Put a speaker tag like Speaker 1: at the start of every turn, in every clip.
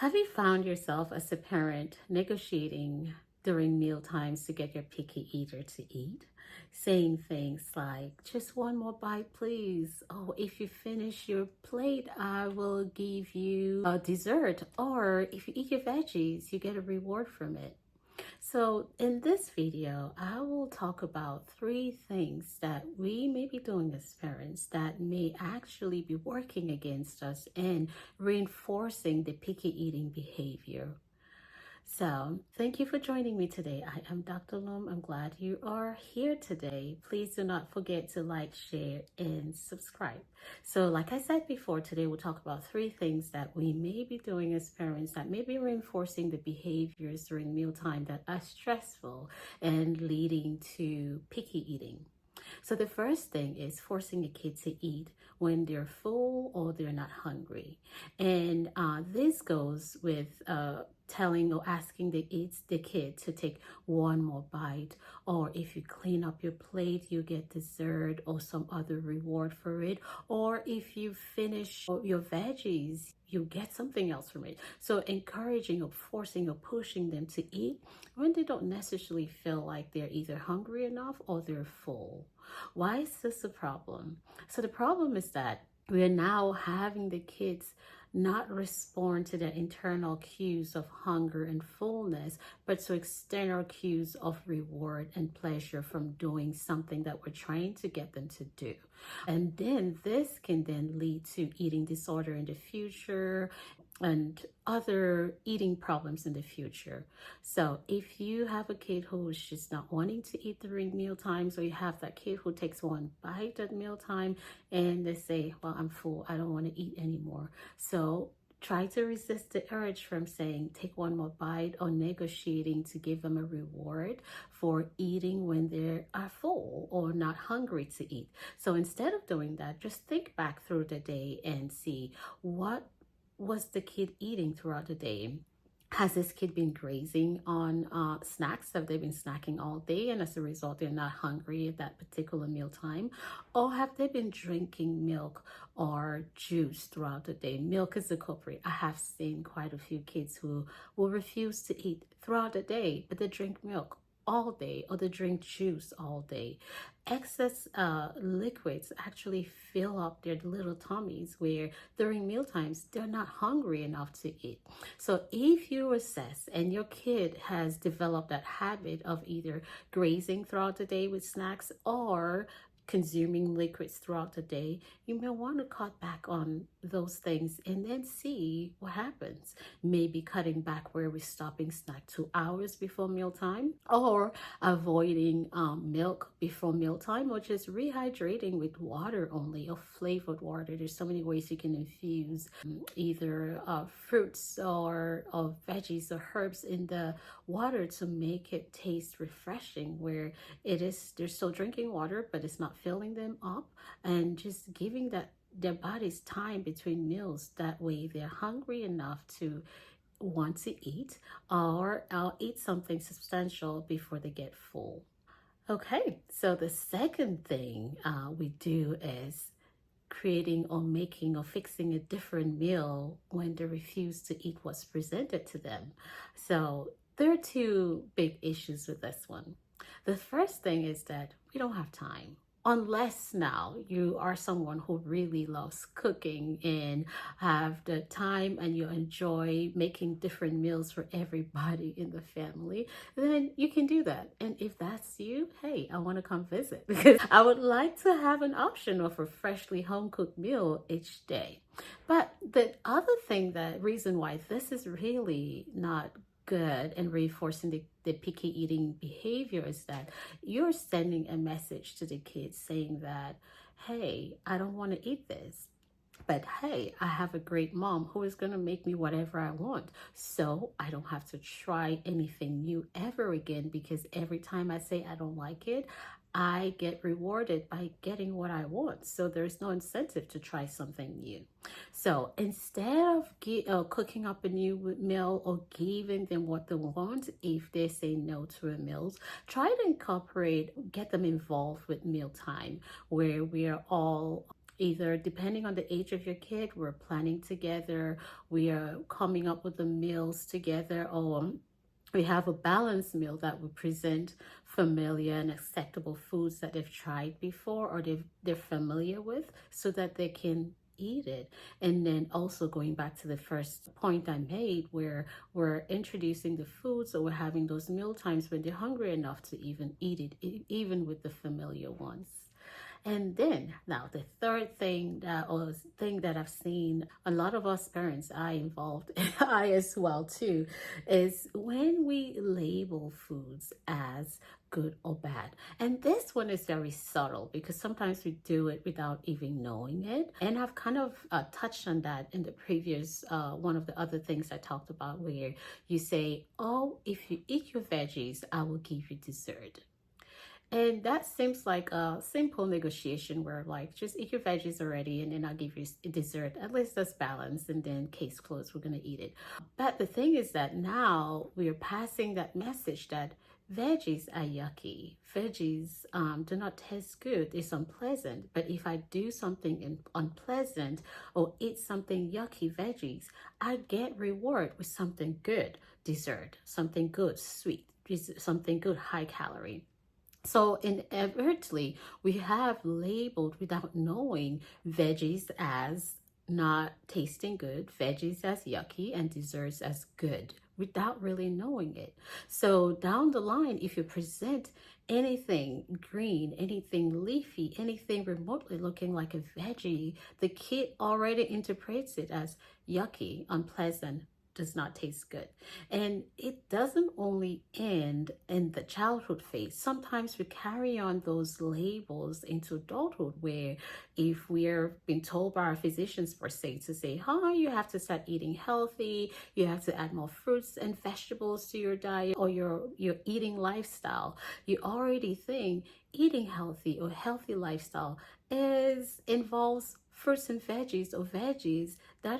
Speaker 1: Have you found yourself as a parent negotiating during meal times to get your picky eater to eat? Saying things like, just one more bite, please. Oh, if you finish your plate, I will give you a dessert. Or if you eat your veggies, you get a reward from it. So in this video, I will talk about three things that we may be doing as parents that may actually be working against us and reinforcing the picky eating behavior. So, thank you for joining me today. I am Dr. Lum. I'm glad you are here today. Please do not forget to like, share, and subscribe. So, like I said before, today we'll talk about three things that we may be doing as parents that may be reinforcing the behaviors during mealtime that are stressful and leading to picky eating. So the first thing is forcing a kid to eat when they're full or they're not hungry. And this goes with telling or asking the kid to take one more bite, or if you clean up your plate, you get dessert or some other reward for it, or if you finish your veggies, you get something else from it. So encouraging or forcing or pushing them to eat when they don't necessarily feel like they're either hungry enough or they're full. Why is this a problem? So the problem is that we are now having the kids not respond to the internal cues of hunger and fullness, but to external cues of reward and pleasure from doing something that we're trying to get them to do. And then this can then lead to eating disorder in the future and other eating problems in the future. So if you have a kid who's just not wanting to eat during meal times, or you have that kid who takes one bite at mealtime and they say, well, I'm full, I don't want to eat anymore. So try to resist the urge from saying, take one more bite, or negotiating to give them a reward for eating when they are full or not hungry to eat. So instead of doing that, just think back through the day and see what was the kid eating throughout the day. Has this kid been grazing on snacks? Have they been snacking all day and as a result they're not hungry at that particular meal time? Or have they been drinking milk or juice throughout the day? Milk is the culprit. I have seen quite a few kids who will refuse to eat throughout the day, but they drink milk all day or they drink juice all day. Excess liquids actually fill up their little tummies, where during meal times they're not hungry enough to eat. So if you assess and your kid has developed that habit of either grazing throughout the day with snacks or consuming liquids throughout the day, you may want to cut back on those things and then see what happens. Maybe cutting back where we're stopping snack 2 hours before mealtime, or avoiding milk before mealtime, or just rehydrating with water only, or flavored water. There's so many ways you can infuse either fruits or veggies or herbs in the water to make it taste refreshing, where they're still drinking water but it's not filling them up, and just giving their bodies time between meals. That way they're hungry enough to want to eat, or eat something substantial before they get full. Okay, so the second thing we do is creating or making or fixing a different meal when they refuse to eat what's presented to them. So there are two big issues with this one. The first thing is that we don't have time. Unless now you are someone who really loves cooking and have the time and you enjoy making different meals for everybody in the family, then you can do that. And if that's you, hey, I want to come visit because I would like to have an option of a freshly home cooked meal each day. But the other thing, the reason why this is really not good and reinforcing the picky eating behavior, is that you're sending a message to the kids saying that, hey, I don't want to eat this, but hey, I have a great mom who is going to make me whatever I want. So I don't have to try anything new ever again, because every time I say I don't like it, I get rewarded by getting what I want. So there's no incentive to try something new. So instead of cooking up a new meal or giving them what they want, if they say no to a meal, try to get them involved with mealtime, where we are all Either depending on the age of your kid, we're planning together, we are coming up with the meals together, or we have a balanced meal that will present familiar and acceptable foods that they've tried before or they're familiar with, so that they can eat it. And then also going back to the first point I made, where we're introducing the foods, or we're having those meal times when they're hungry enough to even eat it, even with the familiar ones. And then now the third thing that I've seen a lot of us parents, I involved, I as well too, is when we label foods as good or bad. And this one is very subtle because sometimes we do it without even knowing it. And I've kind of touched on that in the previous one of the other things I talked about, where you say, oh, if you eat your veggies, I will give you dessert. And that seems like a simple negotiation where, like, just eat your veggies already and then I'll give you dessert. At least that's balanced, and then case closed, we're going to eat it. But the thing is that now we're passing that message that veggies are yucky. Veggies do not taste good. It's unpleasant. But if I do something unpleasant or eat something yucky veggies, I get reward with something good, dessert, something good, sweet, something good, high calorie. So inadvertently, we have labeled without knowing veggies as not tasting good, veggies as yucky, and desserts as good without really knowing it. So down the line, if you present anything green, anything leafy, anything remotely looking like a veggie, the kid already interprets it as yucky, unpleasant, does not taste good. And it doesn't only end in the childhood phase. Sometimes we carry on those labels into adulthood, where if we're being told by our physicians, per se, to say, you have to start eating healthy, you have to add more fruits and vegetables to your diet or your eating lifestyle, you already think eating healthy or healthy lifestyle involves fruits and veggies, or veggies that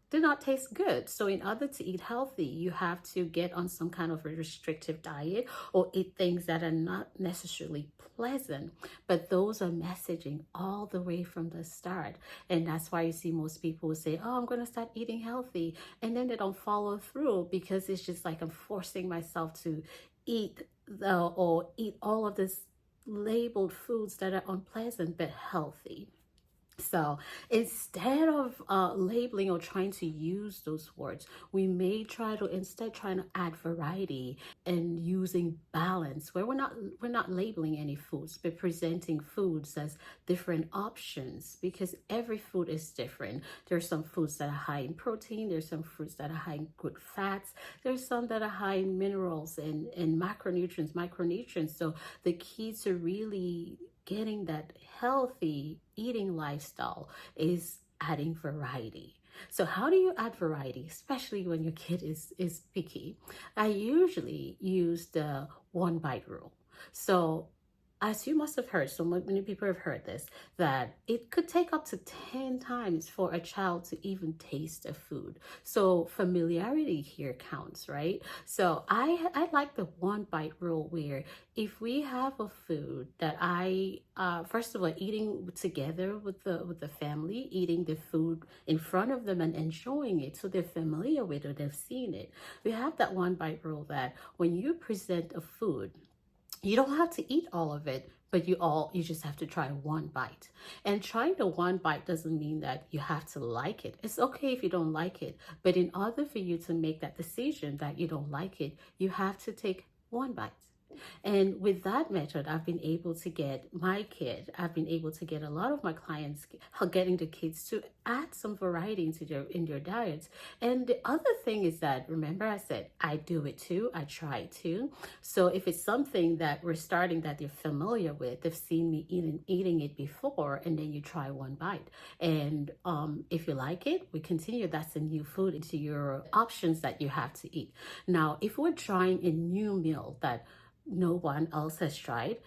Speaker 1: do not taste good. So in order to eat healthy, you have to get on some kind of a restrictive diet or eat things that are not necessarily pleasant. But those are messaging all the way from the start. And that's why you see most people say, I'm going to start eating healthy. And then they don't follow through, because it's just like, I'm forcing myself to eat all of this labeled foods that are unpleasant but healthy. So instead of labeling or trying to use those words, we may try to add variety and using balance, where we're not labeling any foods, but presenting foods as different options, because every food is different. There's some foods that are high in protein, there's some foods that are high in good fats, there's some that are high in minerals and micronutrients. So the key to really getting that healthy eating lifestyle is adding variety. So how do you add variety, especially when your kid is picky? I usually use the one bite rule. So as you must have heard, so many people have heard this, that it could take up to 10 times for a child to even taste a food. So familiarity here counts, right? So I like the one bite rule, where if we have a food that first of all, eating together with the family, eating the food in front of them and enjoying it, so they're familiar with it, they've seen it. We have that one bite rule, that when you present a food, you don't have to eat all of it, but you just have to try one bite. And trying the one bite doesn't mean that you have to like it. It's okay if you don't like it, but in order for you to make that decision that you don't like it, you have to take one bite. And with that method, I've been able to get a lot of my clients getting the kids to add some variety in their diets. And the other thing is that, remember I said, I do it too, I try too. So if it's something that we're starting that they're familiar with, they've seen me eating it before, and then you try one bite. And if you like it, we continue. That's a new food into your options that you have to eat. Now, if we're trying a new meal that no one else has tried,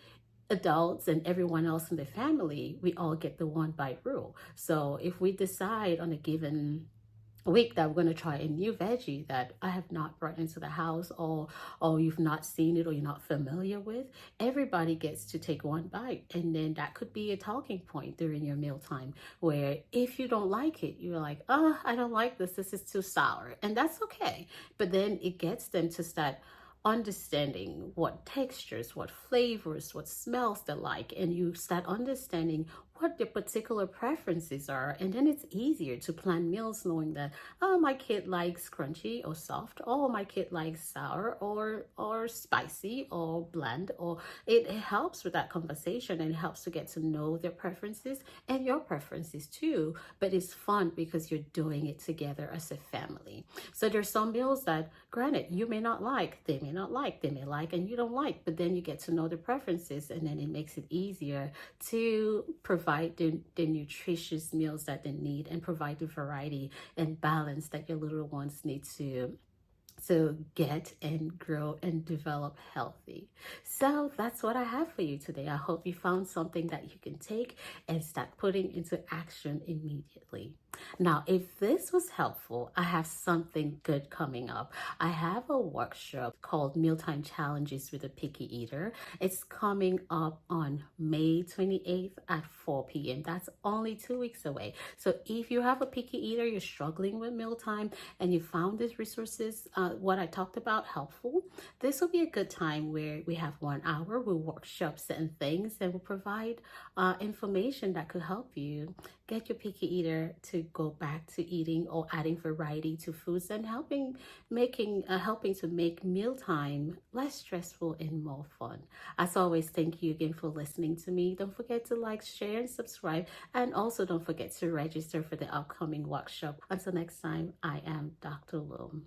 Speaker 1: adults and everyone else in the family, we all get the one bite rule. So if we decide on a given week that we're going to try a new veggie that I have not brought into the house, or you've not seen it or you're not familiar with. Everybody gets to take one bite, and then that could be a talking point during your mealtime, where if you don't like it, you're like, oh, I don't like this is too sour, and that's okay. But then it gets them to start understanding what textures, what flavors, what smells they like, and you start understanding what their particular preferences are. And then it's easier to plan meals knowing that, oh, my kid likes crunchy or soft, oh, my kid likes sour or spicy or bland, or it helps with that conversation, and it helps to get to know their preferences and your preferences too. But it's fun because you're doing it together as a family. So there's some meals that, granted, you may not like, they may not like, they may like, and you don't like, but then you get to know the preferences, and then it makes it easier to provide the nutritious meals that they need, and provide the variety and balance that your little ones need to get and grow and develop healthy. So that's what I have for you today. I hope you found something that you can take and start putting into action immediately. Now, if this was helpful, I have something good coming up. I have a workshop called Mealtime Challenges with a Picky Eater. It's coming up on May 28th at 4 p.m. That's only 2 weeks away. So if you have a picky eater, you're struggling with mealtime, and you found these resources, what I talked about, helpful, this will be a good time where we have 1 hour, we'll workshop certain things, and we'll provide information that could help you get your picky eater to go back to eating or adding variety to foods, and helping to make mealtime less stressful and more fun. As always, thank you again for listening to me. Don't forget to like, share, and subscribe, and also don't forget to register for the upcoming workshop. Until next time, I am Dr. Loom.